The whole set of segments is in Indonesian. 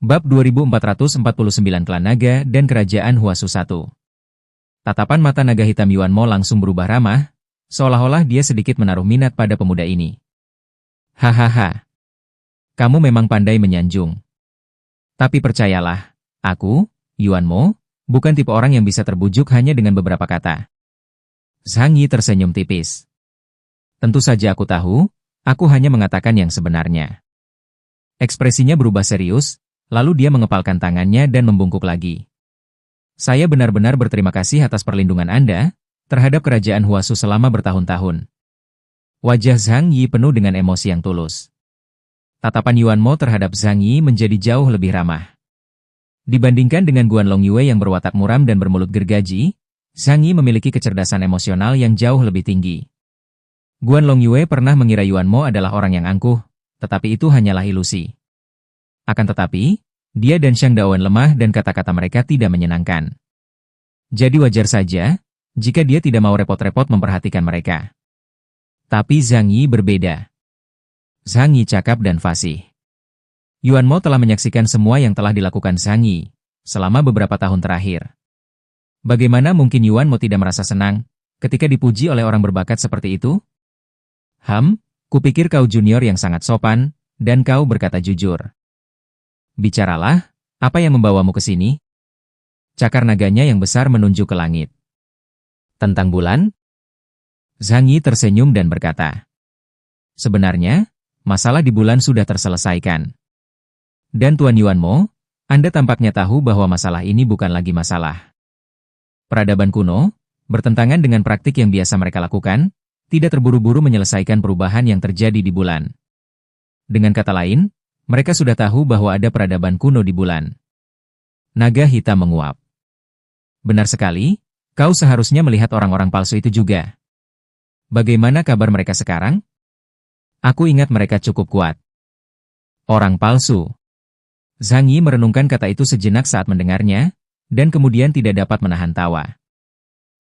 Bab 2449 Klan Naga dan Kerajaan Huasu 1. Tatapan mata naga hitam Yuan Mo langsung berubah ramah, seolah-olah dia sedikit menaruh minat pada pemuda ini. Hahaha. Kamu memang pandai menyanjung. Tapi percayalah, aku, Yuan Mo, bukan tipe orang yang bisa terbujuk hanya dengan beberapa kata. Zhang Yi tersenyum tipis. Tentu saja aku tahu, aku hanya mengatakan yang sebenarnya. Ekspresinya berubah serius, lalu dia mengepalkan tangannya dan membungkuk lagi. Saya benar-benar berterima kasih atas perlindungan Anda terhadap kerajaan Huasu selama bertahun-tahun. Wajah Zhang Yi penuh dengan emosi yang tulus. Tatapan Yuan Mo terhadap Zhang Yi menjadi jauh lebih ramah. Dibandingkan dengan Guan Longyue yang berwatak muram dan bermulut gergaji, Zhang Yi memiliki kecerdasan emosional yang jauh lebih tinggi. Guan Longyue pernah mengira Yuan Mo adalah orang yang angkuh, tetapi itu hanyalah ilusi. Akan tetapi, dia dan Shang Daowen lemah dan kata-kata mereka tidak menyenangkan. Jadi wajar saja, jika dia tidak mau repot-repot memperhatikan mereka. Tapi Zhang Yi berbeda. Zhang Yi cakap dan fasih. Yuan Mo telah menyaksikan semua yang telah dilakukan Zhang Yi selama beberapa tahun terakhir. Bagaimana mungkin Yuan Mo tidak merasa senang ketika dipuji oleh orang berbakat seperti itu? Kupikir kau junior yang sangat sopan, dan kau berkata jujur. Bicaralah, apa yang membawamu ke sini? Cakar naganya yang besar menunjuk ke langit. Tentang bulan? Zhang Yi tersenyum dan berkata. Sebenarnya, masalah di bulan sudah terselesaikan. Dan Tuan Yuan Mo, Anda tampaknya tahu bahwa masalah ini bukan lagi masalah. Peradaban kuno, bertentangan dengan praktik yang biasa mereka lakukan, tidak terburu-buru menyelesaikan perubahan yang terjadi di bulan. Dengan kata lain, mereka sudah tahu bahwa ada peradaban kuno di bulan. Naga hitam menguap. Benar sekali, kau seharusnya melihat orang-orang palsu itu juga. Bagaimana kabar mereka sekarang? Aku ingat mereka cukup kuat. Orang palsu. Zhang Yi merenungkan kata itu sejenak saat mendengarnya, dan kemudian tidak dapat menahan tawa.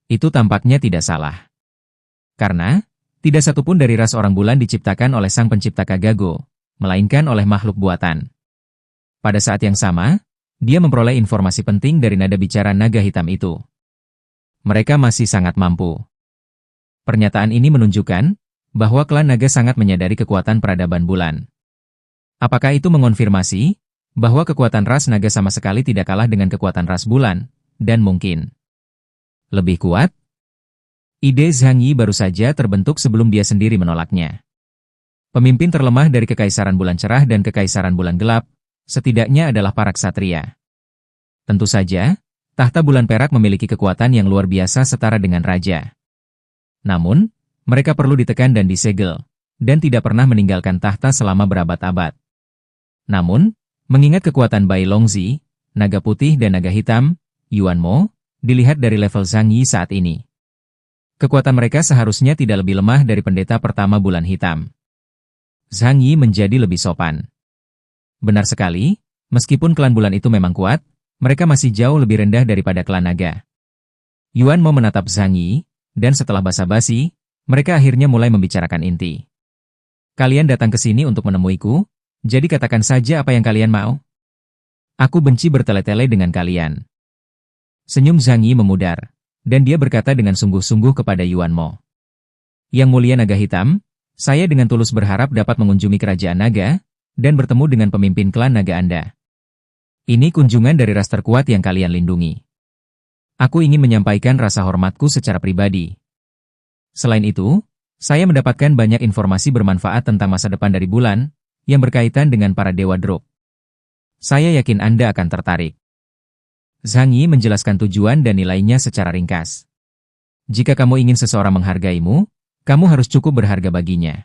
Itu tampaknya tidak salah. Karena, tidak satupun dari ras orang bulan diciptakan oleh sang pencipta Kagago, melainkan oleh makhluk buatan. Pada saat yang sama, dia memperoleh informasi penting dari nada bicara naga hitam itu. Mereka masih sangat mampu. Pernyataan ini menunjukkan bahwa klan naga sangat menyadari kekuatan peradaban bulan. Apakah itu mengonfirmasi bahwa kekuatan ras naga sama sekali tidak kalah dengan kekuatan ras bulan, dan mungkin lebih kuat? Ide Zhang Yi baru saja terbentuk sebelum dia sendiri menolaknya. Pemimpin terlemah dari Kekaisaran Bulan Cerah dan Kekaisaran Bulan Gelap, setidaknya adalah para ksatria. Tentu saja, tahta bulan perak memiliki kekuatan yang luar biasa setara dengan raja. Namun, mereka perlu ditekan dan disegel, dan tidak pernah meninggalkan tahta selama berabad-abad. Namun, mengingat kekuatan Bai Longzi, naga putih dan naga hitam, Yuan Mo, dilihat dari level Zhang Yi saat ini. Kekuatan mereka seharusnya tidak lebih lemah dari pendeta pertama bulan hitam. Zhang Yi menjadi lebih sopan. Benar sekali, meskipun klan bulan itu memang kuat, mereka masih jauh lebih rendah daripada klan naga. Yuan Mo menatap Zhang Yi, dan setelah basa-basi, mereka akhirnya mulai membicarakan inti. Kalian datang ke sini untuk menemuiku, jadi katakan saja apa yang kalian mau. Aku benci bertele-tele dengan kalian. Senyum Zhang Yi memudar, dan dia berkata dengan sungguh-sungguh kepada Yuan Mo. Yang mulia naga hitam, saya dengan tulus berharap dapat mengunjungi kerajaan naga, dan bertemu dengan pemimpin klan naga Anda. Ini kunjungan dari ras terkuat yang kalian lindungi. Aku ingin menyampaikan rasa hormatku secara pribadi. Selain itu, saya mendapatkan banyak informasi bermanfaat tentang masa depan dari bulan, yang berkaitan dengan para dewa drop. Saya yakin Anda akan tertarik. Zhang Yi menjelaskan tujuan dan nilainya secara ringkas. Jika kamu ingin seseorang menghargaimu, kamu harus cukup berharga baginya.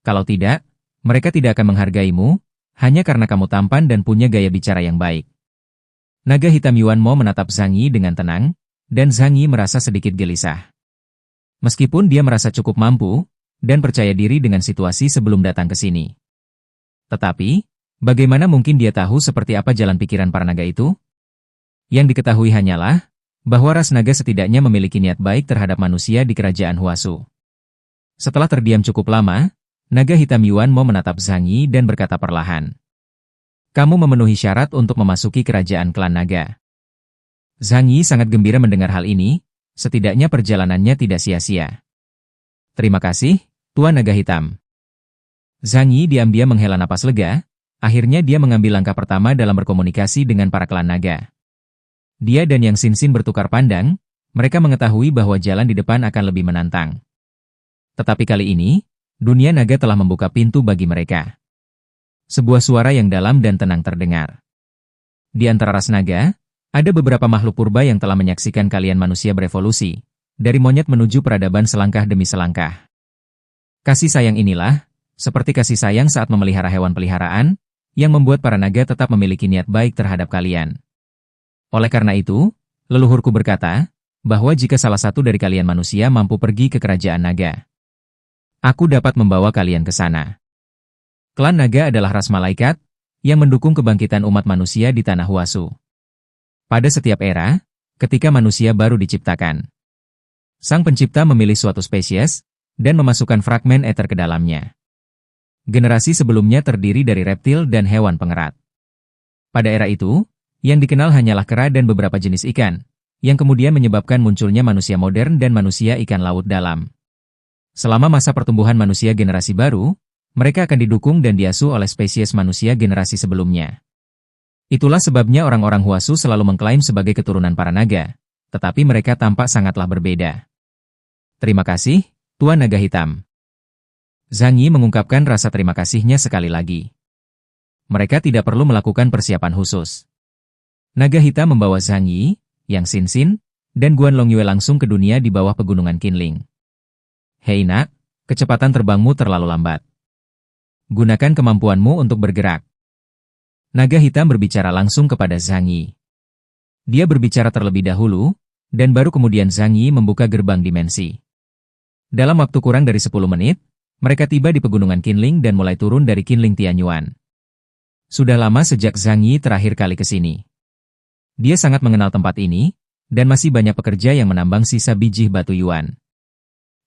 Kalau tidak, mereka tidak akan menghargaimu, hanya karena kamu tampan dan punya gaya bicara yang baik. Naga hitam Yuan Mo menatap Zhang Yi dengan tenang, dan Zhang Yi merasa sedikit gelisah. Meskipun dia merasa cukup mampu, dan percaya diri dengan situasi sebelum datang ke sini. Tetapi, bagaimana mungkin dia tahu seperti apa jalan pikiran para naga itu? Yang diketahui hanyalah, bahwa ras naga setidaknya memiliki niat baik terhadap manusia di kerajaan Huasu. Setelah terdiam cukup lama, naga hitam Yuan Mo menatap Zhang Yi dan berkata perlahan. Kamu memenuhi syarat untuk memasuki kerajaan klan naga. Zhang Yi sangat gembira mendengar hal ini, setidaknya perjalanannya tidak sia-sia. Terima kasih, Tuan Naga Hitam. Zhang Yi diam-diam menghela napas lega, akhirnya dia mengambil langkah pertama dalam berkomunikasi dengan para klan naga. Dia dan Yang Xinxin bertukar pandang, mereka mengetahui bahwa jalan di depan akan lebih menantang. Tetapi kali ini, dunia naga telah membuka pintu bagi mereka. Sebuah suara yang dalam dan tenang terdengar. Di antara ras naga, ada beberapa makhluk purba yang telah menyaksikan kalian manusia berevolusi, dari monyet menuju peradaban selangkah demi selangkah. Kasih sayang inilah, seperti kasih sayang saat memelihara hewan peliharaan, yang membuat para naga tetap memiliki niat baik terhadap kalian. Oleh karena itu, leluhurku berkata, bahwa jika salah satu dari kalian manusia mampu pergi ke kerajaan naga, aku dapat membawa kalian ke sana. Klan naga adalah ras malaikat, yang mendukung kebangkitan umat manusia di tanah Huasu. Pada setiap era, ketika manusia baru diciptakan, Sang Pencipta memilih suatu spesies, dan memasukkan fragmen eter ke dalamnya. Generasi sebelumnya terdiri dari reptil dan hewan pengerat. Pada era itu, yang dikenal hanyalah kera dan beberapa jenis ikan, yang kemudian menyebabkan munculnya manusia modern dan manusia ikan laut dalam. Selama masa pertumbuhan manusia generasi baru, mereka akan didukung dan diasuh oleh spesies manusia generasi sebelumnya. Itulah sebabnya orang-orang Huasu selalu mengklaim sebagai keturunan para naga, tetapi mereka tampak sangatlah berbeda. Terima kasih, Tuan Naga Hitam. Zhang Yi mengungkapkan rasa terima kasihnya sekali lagi. Mereka tidak perlu melakukan persiapan khusus. Naga Hitam membawa Zhang Yi, Yang Xinxin, dan Guan Longyue langsung ke dunia di bawah pegunungan Qinling. Hei nak, kecepatan terbangmu terlalu lambat. Gunakan kemampuanmu untuk bergerak. Naga Hitam berbicara langsung kepada Zhang Yi. Dia berbicara terlebih dahulu, dan baru kemudian Zhang Yi membuka gerbang dimensi. Dalam waktu kurang dari 10 menit, mereka tiba di pegunungan Qinling dan mulai turun dari Qinling Tianyuan. Sudah lama sejak Zhang Yi terakhir kali ke sini. Dia sangat mengenal tempat ini, dan masih banyak pekerja yang menambang sisa biji batu Yuan.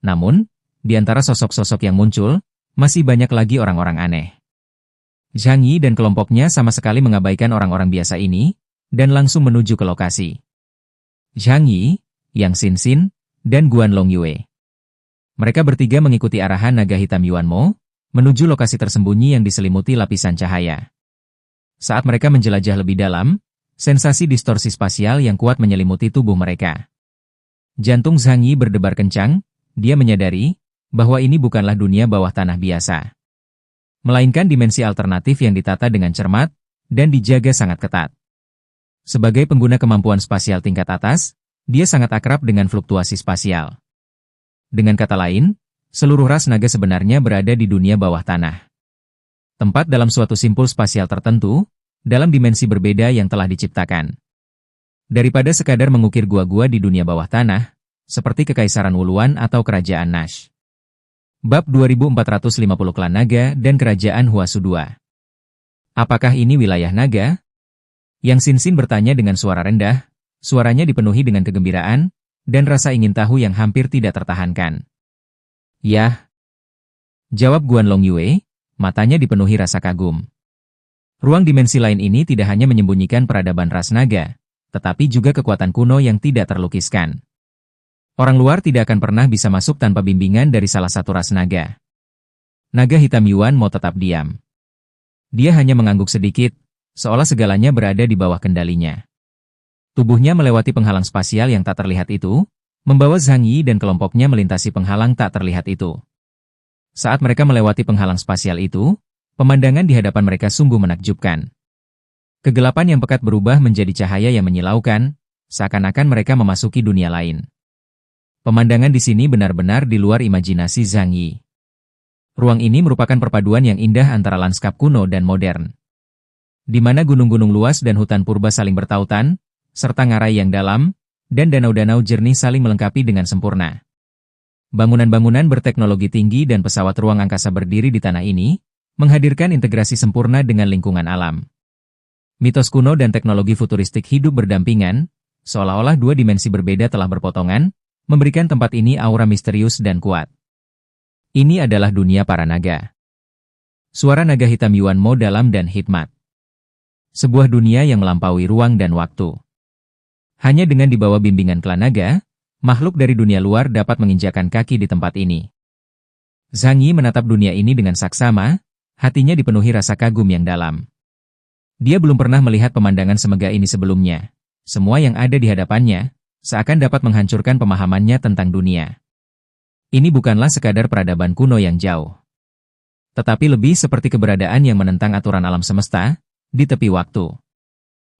Namun, di antara sosok-sosok yang muncul, masih banyak lagi orang-orang aneh. Zhang Yi dan kelompoknya sama sekali mengabaikan orang-orang biasa ini, dan langsung menuju ke lokasi. Zhang Yi, Yang Xinxin, dan Guan Longyue. Mereka bertiga mengikuti arahan naga hitam Yuan Mo, menuju lokasi tersembunyi yang diselimuti lapisan cahaya. Saat mereka menjelajah lebih dalam, sensasi distorsi spasial yang kuat menyelimuti tubuh mereka. Jantung Zhang Yi berdebar kencang, dia menyadari bahwa ini bukanlah dunia bawah tanah biasa, melainkan dimensi alternatif yang ditata dengan cermat dan dijaga sangat ketat. Sebagai pengguna kemampuan spasial tingkat atas, dia sangat akrab dengan fluktuasi spasial. Dengan kata lain, seluruh ras naga sebenarnya berada di dunia bawah tanah. Tempat dalam suatu simpul spasial tertentu, dalam dimensi berbeda yang telah diciptakan. Daripada sekadar mengukir gua-gua di dunia bawah tanah, seperti Kekaisaran Wuluan atau Kerajaan Nash. Bab 2450 Klan Naga dan Kerajaan Huasu II. Apakah ini wilayah naga? Yang Xinxin bertanya dengan suara rendah, suaranya dipenuhi dengan kegembiraan, dan rasa ingin tahu yang hampir tidak tertahankan. Yah, jawab Guan Longyue, matanya dipenuhi rasa kagum. Ruang dimensi lain ini tidak hanya menyembunyikan peradaban ras naga, tetapi juga kekuatan kuno yang tidak terlukiskan. Orang luar tidak akan pernah bisa masuk tanpa bimbingan dari salah satu ras naga. Naga hitam Yuan mau tetap diam. Dia hanya mengangguk sedikit, seolah segalanya berada di bawah kendalinya. Tubuhnya melewati penghalang spasial yang tak terlihat itu, membawa Zhang Yi dan kelompoknya melintasi penghalang tak terlihat itu. Saat mereka melewati penghalang spasial itu, pemandangan di hadapan mereka sungguh menakjubkan. Kegelapan yang pekat berubah menjadi cahaya yang menyilaukan, seakan-akan mereka memasuki dunia lain. Pemandangan di sini benar-benar di luar imajinasi Zhang Yi. Ruang ini merupakan perpaduan yang indah antara lanskap kuno dan modern, di mana gunung-gunung luas dan hutan purba saling bertautan, serta ngarai yang dalam, dan danau-danau jernih saling melengkapi dengan sempurna. Bangunan-bangunan berteknologi tinggi dan pesawat ruang angkasa berdiri di tanah ini, menghadirkan integrasi sempurna dengan lingkungan alam. Mitos kuno dan teknologi futuristik hidup berdampingan, seolah-olah dua dimensi berbeda telah berpotongan, memberikan tempat ini aura misterius dan kuat. Ini adalah dunia para naga. Suara naga hitam Yuan Mo dalam dan hikmat. sebuah dunia yang melampaui ruang dan waktu. Hanya dengan di bawah bimbingan klan naga, makhluk dari dunia luar dapat menginjakan kaki di tempat ini. Zhang Yi menatap dunia ini dengan saksama, hatinya dipenuhi rasa kagum yang dalam. Dia belum pernah melihat pemandangan semegah ini sebelumnya. Semua yang ada di hadapannya, seakan dapat menghancurkan pemahamannya tentang dunia. Ini bukanlah sekadar peradaban kuno yang jauh, tetapi lebih seperti keberadaan yang menentang aturan alam semesta, di tepi waktu.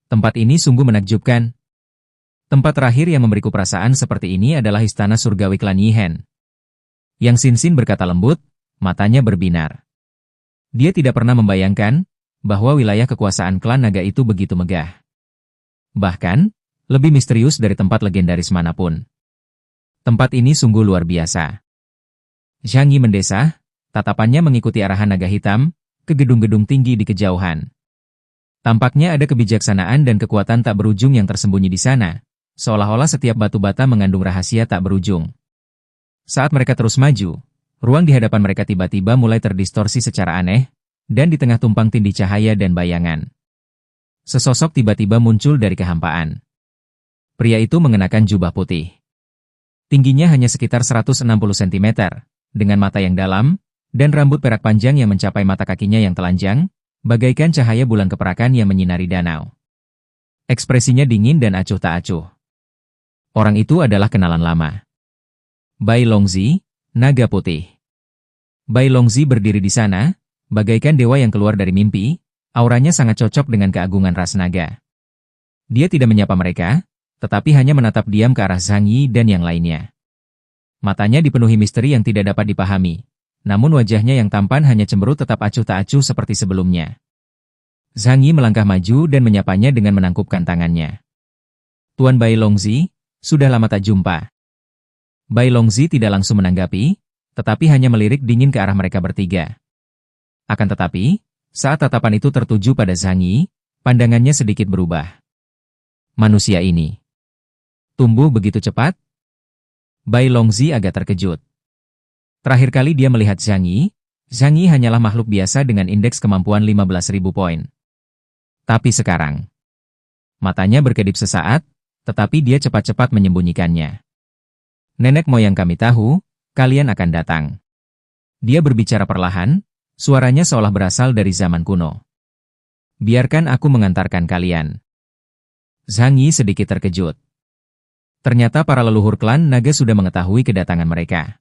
Tempat ini sungguh menakjubkan. Tempat terakhir yang memberiku perasaan seperti ini adalah istana surgawi klan Yihen. Yang Xin berkata lembut, matanya berbinar. Dia tidak pernah membayangkan bahwa wilayah kekuasaan klan naga itu begitu megah. Bahkan, lebih misterius dari tempat legendaris manapun. Tempat ini sungguh luar biasa. Zhang Yi mendesah, tatapannya mengikuti arahan naga hitam, ke gedung-gedung tinggi di kejauhan. Tampaknya ada kebijaksanaan dan kekuatan tak berujung yang tersembunyi di sana, seolah-olah setiap batu bata mengandung rahasia tak berujung. Saat mereka terus maju, ruang di hadapan mereka tiba-tiba mulai terdistorsi secara aneh, dan di tengah tumpang tindih cahaya dan bayangan. Sesosok tiba-tiba muncul dari kehampaan. Pria itu mengenakan jubah putih. Tingginya hanya sekitar 160 cm, dengan mata yang dalam, dan rambut perak panjang yang mencapai mata kakinya yang telanjang, bagaikan cahaya bulan keperakan yang menyinari danau. Ekspresinya dingin dan acuh tak acuh. Orang itu adalah kenalan lama. Bai Longzi, naga putih. Bai Longzi berdiri di sana, bagaikan dewa yang keluar dari mimpi, auranya sangat cocok dengan keagungan ras naga. Dia tidak menyapa mereka, tetapi hanya menatap diam ke arah Zhang Yi dan yang lainnya. Matanya dipenuhi misteri yang tidak dapat dipahami, namun wajahnya yang tampan hanya cemberut tetap acuh tak acuh seperti sebelumnya. Zhang Yi melangkah maju dan menyapanya dengan menangkupkan tangannya. Tuan Bai Longzi, sudah lama tak jumpa. Bai Longzi tidak langsung menanggapi, tetapi hanya melirik dingin ke arah mereka bertiga. Akan tetapi, saat tatapan itu tertuju pada Zhang Yi, pandangannya sedikit berubah. Manusia ini tumbuh begitu cepat? Bai Longzi agak terkejut. Terakhir kali dia melihat Zhang Yi hanyalah makhluk biasa dengan indeks kemampuan 15.000 poin. Tapi sekarang, matanya berkedip sesaat, tetapi dia cepat-cepat menyembunyikannya. Nenek moyang kami tahu, kalian akan datang. Dia berbicara perlahan, suaranya seolah berasal dari zaman kuno. Biarkan aku mengantarkan kalian. Zhang Yi sedikit terkejut. Ternyata para leluhur klan naga sudah mengetahui kedatangan mereka.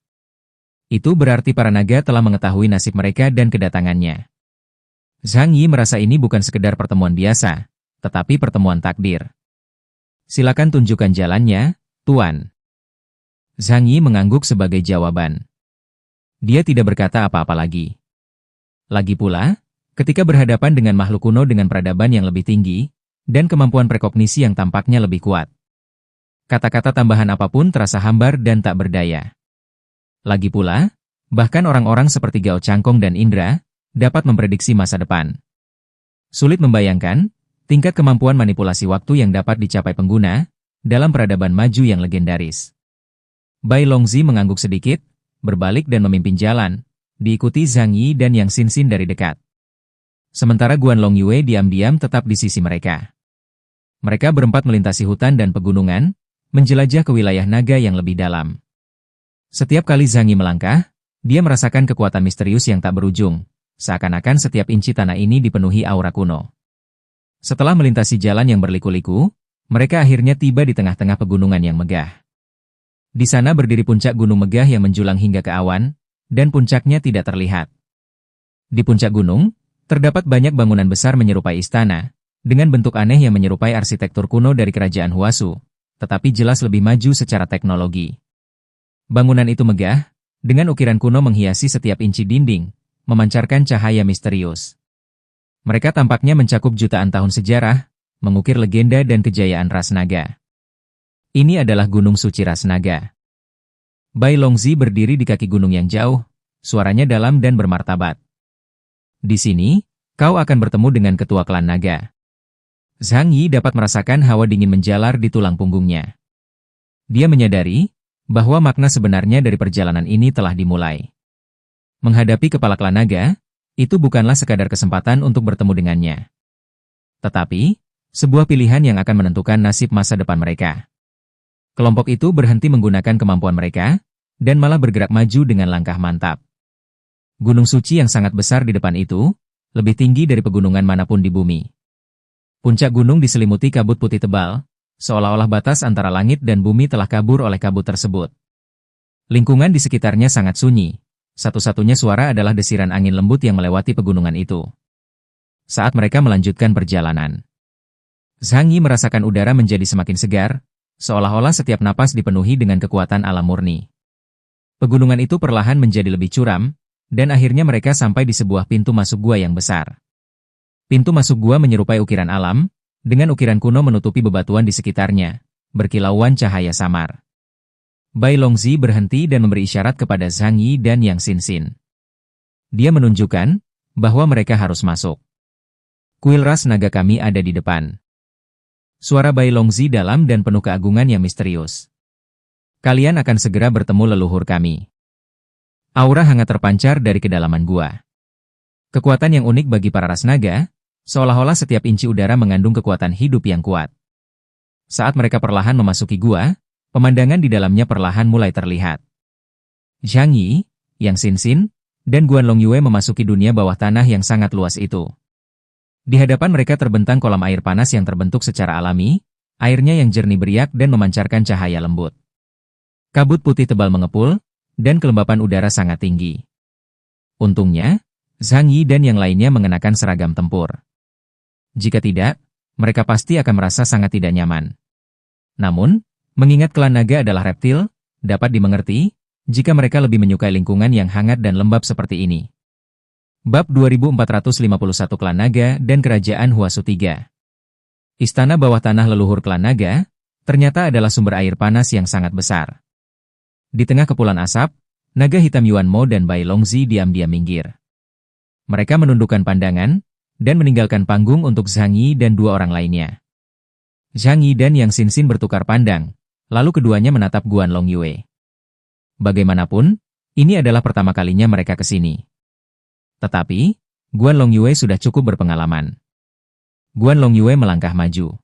Itu berarti para naga telah mengetahui nasib mereka dan kedatangannya. Zhang Yi merasa ini bukan sekedar pertemuan biasa, tetapi pertemuan takdir. Silakan tunjukkan jalannya, Tuan. Zhang Yi mengangguk sebagai jawaban. Dia tidak berkata apa-apa lagi. Lagi pula, ketika berhadapan dengan makhluk kuno dengan peradaban yang lebih tinggi, dan kemampuan prekognisi yang tampaknya lebih kuat, kata-kata tambahan apapun terasa hambar dan tak berdaya. Lagi pula, bahkan orang-orang seperti Gao Changkong dan Indra dapat memprediksi masa depan. Sulit membayangkan tingkat kemampuan manipulasi waktu yang dapat dicapai pengguna dalam peradaban maju yang legendaris. Bai Longzi mengangguk sedikit, berbalik dan memimpin jalan, diikuti Zhang Yi dan Yang Xin dari dekat. Sementara Guan Longyue diam-diam tetap di sisi mereka. Mereka berempat melintasi hutan dan pegunungan, menjelajah ke wilayah naga yang lebih dalam. Setiap kali Zhang Yi melangkah, dia merasakan kekuatan misterius yang tak berujung, seakan-akan setiap inci tanah ini dipenuhi aura kuno. Setelah melintasi jalan yang berliku-liku, mereka akhirnya tiba di tengah-tengah pegunungan yang megah. Di sana berdiri puncak gunung megah yang menjulang hingga ke awan, dan puncaknya tidak terlihat. Di puncak gunung, terdapat banyak bangunan besar menyerupai istana, dengan bentuk aneh yang menyerupai arsitektur kuno dari kerajaan Huasu, tetapi jelas lebih maju secara teknologi. Bangunan itu megah, dengan ukiran kuno menghiasi setiap inci dinding, memancarkan cahaya misterius. Mereka tampaknya mencakup jutaan tahun sejarah, mengukir legenda dan kejayaan ras naga. Ini adalah Gunung Suci Ras Naga. Bai Longzi berdiri di kaki gunung yang jauh, suaranya dalam dan bermartabat. Di sini, kau akan bertemu dengan ketua klan naga. Zhang Yi dapat merasakan hawa dingin menjalar di tulang punggungnya. Dia menyadari bahwa makna sebenarnya dari perjalanan ini telah dimulai. Menghadapi kepala klan naga, itu bukanlah sekadar kesempatan untuk bertemu dengannya. Tetapi, sebuah pilihan yang akan menentukan nasib masa depan mereka. Kelompok itu berhenti menggunakan kemampuan mereka, dan malah bergerak maju dengan langkah mantap. Gunung suci yang sangat besar di depan itu, lebih tinggi dari pegunungan manapun di bumi. Puncak gunung diselimuti kabut putih tebal, seolah-olah batas antara langit dan bumi telah kabur oleh kabut tersebut. Lingkungan di sekitarnya sangat sunyi. Satu-satunya suara adalah desiran angin lembut yang melewati pegunungan itu. Saat mereka melanjutkan perjalanan, Zhang Yi merasakan udara menjadi semakin segar, seolah-olah setiap napas dipenuhi dengan kekuatan alam murni. Pegunungan itu perlahan menjadi lebih curam, dan akhirnya mereka sampai di sebuah pintu masuk gua yang besar. Pintu masuk gua menyerupai ukiran alam, dengan ukiran kuno menutupi bebatuan di sekitarnya, berkilauan cahaya samar. Bai Longzi berhenti dan memberi isyarat kepada Zhang Yi dan Yang Xinxin. Dia menunjukkan bahwa mereka harus masuk. Kuil ras naga kami ada di depan. Suara Bai Longzi dalam dan penuh keagungan yang misterius. Kalian akan segera bertemu leluhur kami. Aura hangat terpancar dari kedalaman gua. Kekuatan yang unik bagi para ras naga, seolah-olah setiap inci udara mengandung kekuatan hidup yang kuat. Saat mereka perlahan memasuki gua, pemandangan di dalamnya perlahan mulai terlihat. Zhang Yi, Yang Xinxin, dan Guan Longyue memasuki dunia bawah tanah yang sangat luas itu. Di hadapan mereka terbentang kolam air panas yang terbentuk secara alami, airnya yang jernih beriak dan memancarkan cahaya lembut. Kabut putih tebal mengepul, dan kelembapan udara sangat tinggi. Untungnya, Zhang Yi dan yang lainnya mengenakan seragam tempur. Jika tidak, mereka pasti akan merasa sangat tidak nyaman. Namun, mengingat klan naga adalah reptil, dapat dimengerti jika mereka lebih menyukai lingkungan yang hangat dan lembab seperti ini. Bab 2451 Klan Naga dan Kerajaan Huasu 3. Istana bawah tanah leluhur klan naga, ternyata adalah sumber air panas yang sangat besar. Di tengah kepulan asap, naga hitam Yuan Mo dan Bai Longzi diam-diam minggir. Mereka menundukkan pandangan, dan meninggalkan panggung untuk Zhang Yi dan dua orang lainnya. Zhang Yi dan Yang Xinxin bertukar pandang, lalu keduanya menatap Guan Longyue. Bagaimanapun, ini adalah pertama kalinya mereka ke sini. Tetapi, Guan Longyue sudah cukup berpengalaman. Guan Longyue melangkah maju.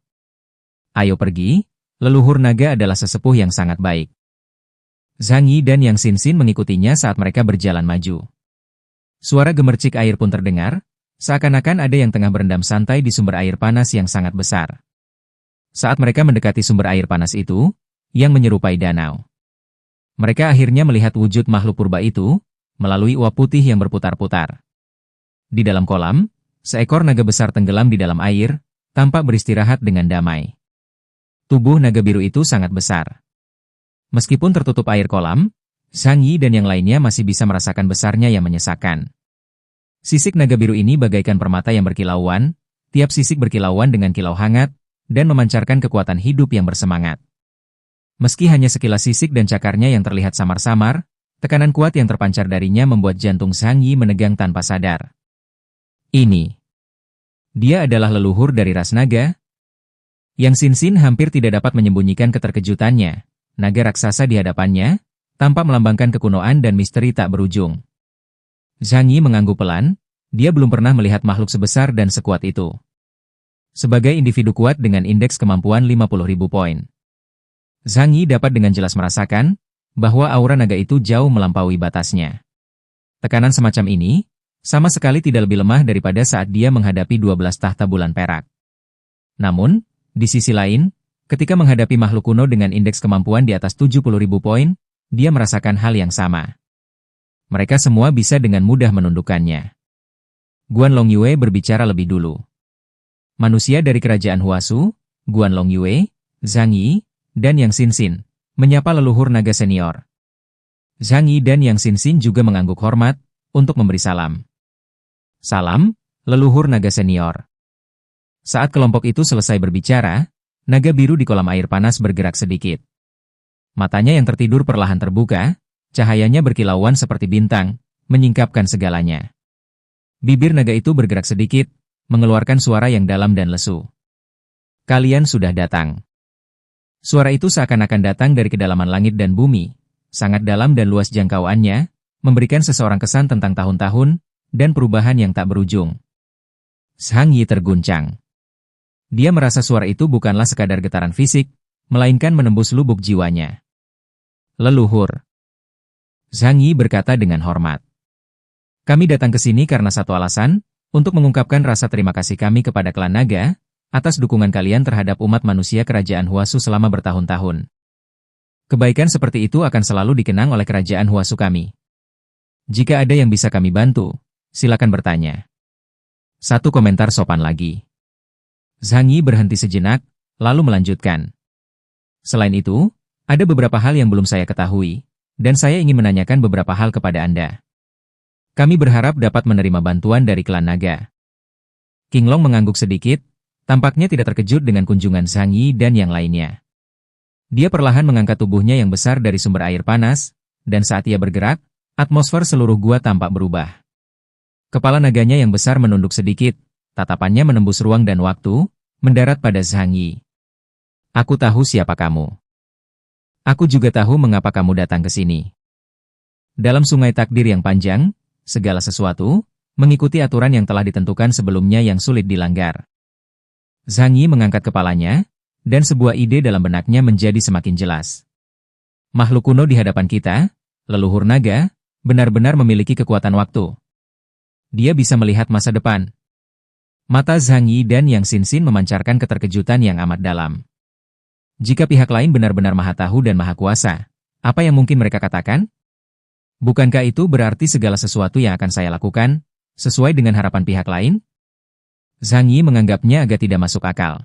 Ayo pergi, leluhur naga adalah sesepuh yang sangat baik. Zhang Yi dan Yang Xinxin mengikutinya saat mereka berjalan maju. Suara gemercik air pun terdengar, seakan-akan ada yang tengah berendam santai di sumber air panas yang sangat besar. Saat mereka mendekati sumber air panas itu, yang menyerupai danau, mereka akhirnya melihat wujud makhluk purba itu, melalui uap putih yang berputar-putar. Di dalam kolam, seekor naga besar tenggelam di dalam air, tampak beristirahat dengan damai. Tubuh naga biru itu sangat besar. Meskipun tertutup air kolam, Zhang Yi dan yang lainnya masih bisa merasakan besarnya yang menyesakkan. Sisik naga biru ini bagaikan permata yang berkilauan, tiap sisik berkilauan dengan kilau hangat, dan memancarkan kekuatan hidup yang bersemangat. Meski hanya sekilas sisik dan cakarnya yang terlihat samar-samar, tekanan kuat yang terpancar darinya membuat jantung Zhang Yi menegang tanpa sadar. Dia adalah leluhur dari ras naga. Yang Xinxin hampir tidak dapat menyembunyikan keterkejutannya. Naga raksasa di hadapannya, tampak melambangkan kekunoan dan misteri tak berujung. Zhang Yi mengangguk pelan, dia belum pernah melihat makhluk sebesar dan sekuat itu. Sebagai individu kuat dengan indeks kemampuan 50.000 poin, Zhang Yi dapat dengan jelas merasakan bahwa aura naga itu jauh melampaui batasnya. Tekanan semacam ini, sama sekali tidak lebih lemah daripada saat dia menghadapi 12 tahta bulan perak. Namun, di sisi lain, ketika menghadapi makhluk kuno dengan indeks kemampuan di atas 70.000 poin, dia merasakan hal yang sama. Mereka semua bisa dengan mudah menundukkannya. Guan Longyue berbicara lebih dulu. Manusia dari kerajaan Huasu, Guan Longyue, Zhang Yi, dan Yang Xinxin, menyapa leluhur naga senior. Zhang Yi dan Yang Xinxin juga mengangguk hormat, untuk memberi salam. Salam, leluhur naga senior. Saat kelompok itu selesai berbicara, naga biru di kolam air panas bergerak sedikit. Matanya yang tertidur perlahan terbuka, cahayanya berkilauan seperti bintang, menyingkapkan segalanya. Bibir naga itu bergerak sedikit, mengeluarkan suara yang dalam dan lesu. Kalian sudah datang. Suara itu seakan-akan datang dari kedalaman langit dan bumi, sangat dalam dan luas jangkauannya, memberikan seseorang kesan tentang tahun-tahun, dan perubahan yang tak berujung. Zhang Yi terguncang. Dia merasa suara itu bukanlah sekadar getaran fisik, melainkan menembus lubuk jiwanya. Leluhur. Zhang Yi berkata dengan hormat. Kami datang ke sini karena satu alasan, untuk mengungkapkan rasa terima kasih kami kepada klan naga, atas dukungan kalian terhadap umat manusia kerajaan Huasu selama bertahun-tahun. Kebaikan seperti itu akan selalu dikenang oleh kerajaan Huasu kami. Jika ada yang bisa kami bantu, silakan bertanya. Satu komentar sopan lagi. Zhang Yi berhenti sejenak, lalu melanjutkan. Selain itu, ada beberapa hal yang belum saya ketahui, dan saya ingin menanyakan beberapa hal kepada Anda. Kami berharap dapat menerima bantuan dari klan naga. King Long mengangguk sedikit, tampaknya tidak terkejut dengan kunjungan Zhang Yi dan yang lainnya. Dia perlahan mengangkat tubuhnya yang besar dari sumber air panas, dan saat ia bergerak, atmosfer seluruh gua tampak berubah. Kepala naganya yang besar menunduk sedikit, tatapannya menembus ruang dan waktu, mendarat pada Zhang Yi. Aku tahu siapa kamu. Aku juga tahu mengapa kamu datang ke sini. Dalam sungai takdir yang panjang, segala sesuatu mengikuti aturan yang telah ditentukan sebelumnya yang sulit dilanggar. Zhang Yi mengangkat kepalanya, dan sebuah ide dalam benaknya menjadi semakin jelas. Makhluk kuno di hadapan kita, leluhur naga, benar-benar memiliki kekuatan waktu. Dia bisa melihat masa depan. Mata Zhang Yi dan Yang Xinxin memancarkan keterkejutan yang amat dalam. Jika pihak lain benar-benar maha tahu dan maha kuasa, apa yang mungkin mereka katakan? Bukankah itu berarti segala sesuatu yang akan saya lakukan, sesuai dengan harapan pihak lain? Zhang Yi menganggapnya agak tidak masuk akal.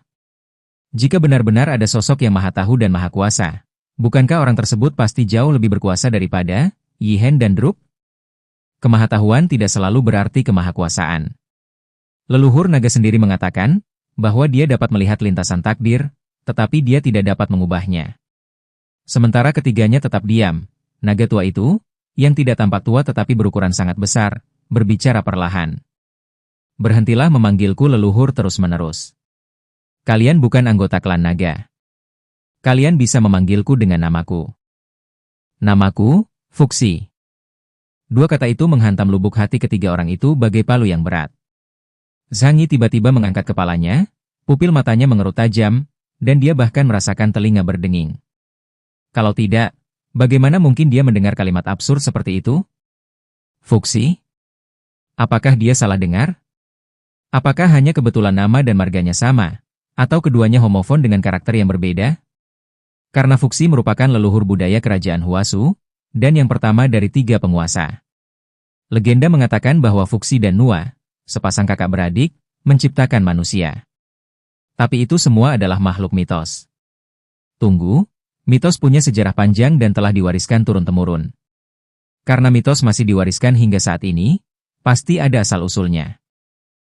Jika benar-benar ada sosok yang maha tahu dan maha kuasa, bukankah orang tersebut pasti jauh lebih berkuasa daripada Yi Hen dan Drup? Kemahatahuan tidak selalu berarti kemahakuasaan. Leluhur naga sendiri mengatakan bahwa dia dapat melihat lintasan takdir, tetapi dia tidak dapat mengubahnya. Sementara ketiganya tetap diam, naga tua itu, yang tidak tampak tua tetapi berukuran sangat besar, berbicara perlahan. Berhentilah memanggilku leluhur terus-menerus. Kalian bukan anggota klan naga. Kalian bisa memanggilku dengan namaku. Namaku, Fuxi. Dua kata itu menghantam lubuk hati ketiga orang itu bagai palu yang berat. Zhang Yi tiba-tiba mengangkat kepalanya, pupil matanya mengerut tajam, dan dia bahkan merasakan telinga berdenging. Kalau tidak, bagaimana mungkin dia mendengar kalimat absurd seperti itu? Fuxi? Apakah dia salah dengar? Apakah hanya kebetulan nama dan marganya sama, atau keduanya homofon dengan karakter yang berbeda? Karena Fuxi merupakan leluhur budaya kerajaan Huasu, dan yang pertama dari 3 penguasa. Legenda mengatakan bahwa Fuxi dan Nua, sepasang kakak beradik, menciptakan manusia. Tapi itu semua adalah makhluk mitos. Tunggu, mitos punya sejarah panjang dan telah diwariskan turun-temurun. Karena mitos masih diwariskan hingga saat ini, pasti ada asal-usulnya.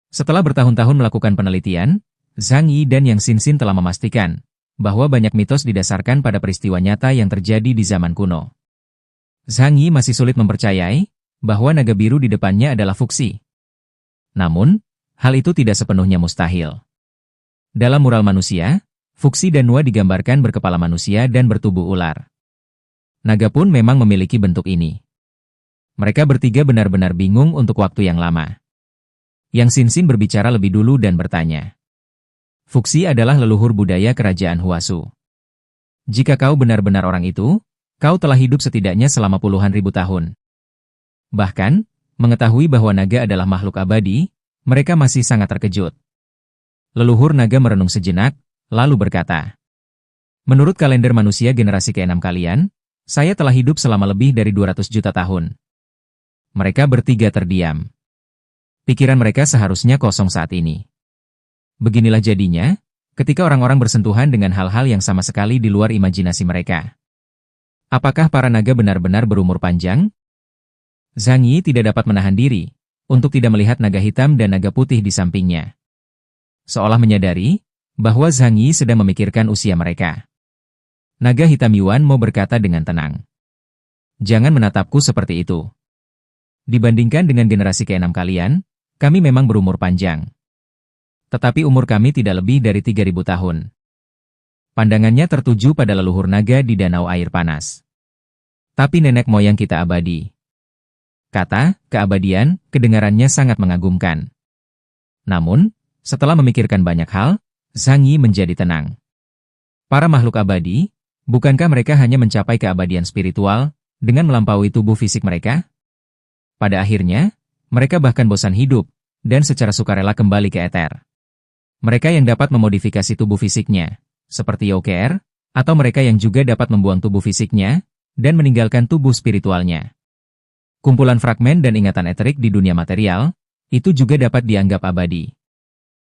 Setelah bertahun-tahun melakukan penelitian, Zhang Yi dan Yang Xinxin telah memastikan bahwa banyak mitos didasarkan pada peristiwa nyata yang terjadi di zaman kuno. Zhang Yi masih sulit mempercayai bahwa naga biru di depannya adalah Fuxi. Namun, hal itu tidak sepenuhnya mustahil. Dalam mural manusia, Fuxi dan Nua digambarkan berkepala manusia dan bertubuh ular. Naga pun memang memiliki bentuk ini. Mereka bertiga benar-benar bingung untuk waktu yang lama. Yang Xinxin berbicara lebih dulu dan bertanya. Fuxi adalah leluhur budaya kerajaan Huasu. Jika kau benar-benar orang itu, kau telah hidup setidaknya selama puluhan ribu tahun. Bahkan, mengetahui bahwa naga adalah makhluk abadi, mereka masih sangat terkejut. Leluhur naga merenung sejenak, lalu berkata, menurut kalender manusia generasi ke-6 kalian, saya telah hidup selama lebih dari 200 juta tahun. Mereka bertiga terdiam. Pikiran mereka seharusnya kosong saat ini. Beginilah jadinya, ketika orang-orang bersentuhan dengan hal-hal yang sama sekali di luar imajinasi mereka. Apakah para naga benar-benar berumur panjang? Zhang Yi tidak dapat menahan diri untuk tidak melihat naga hitam dan naga putih di sampingnya. Seolah menyadari bahwa Zhang Yi sedang memikirkan usia mereka. Naga hitam Yuan mau berkata dengan tenang. Jangan menatapku seperti itu. Dibandingkan dengan generasi ke-6 kalian, kami memang berumur panjang. Tetapi umur kami tidak lebih dari 3.000 tahun. Pandangannya tertuju pada leluhur naga di danau air panas. Tapi nenek moyang kita abadi. Kata, keabadian, kedengarannya sangat mengagumkan. Namun, setelah memikirkan banyak hal, Zhang Yi menjadi tenang. Para makhluk abadi, bukankah mereka hanya mencapai keabadian spiritual dengan melampaui tubuh fisik mereka? Pada akhirnya, mereka bahkan bosan hidup dan secara sukarela kembali ke eter. Mereka yang dapat memodifikasi tubuh fisiknya, seperti Youker, atau mereka yang juga dapat membuang tubuh fisiknya dan meninggalkan tubuh spiritualnya. Kumpulan fragmen dan ingatan eterik di dunia material, itu juga dapat dianggap abadi.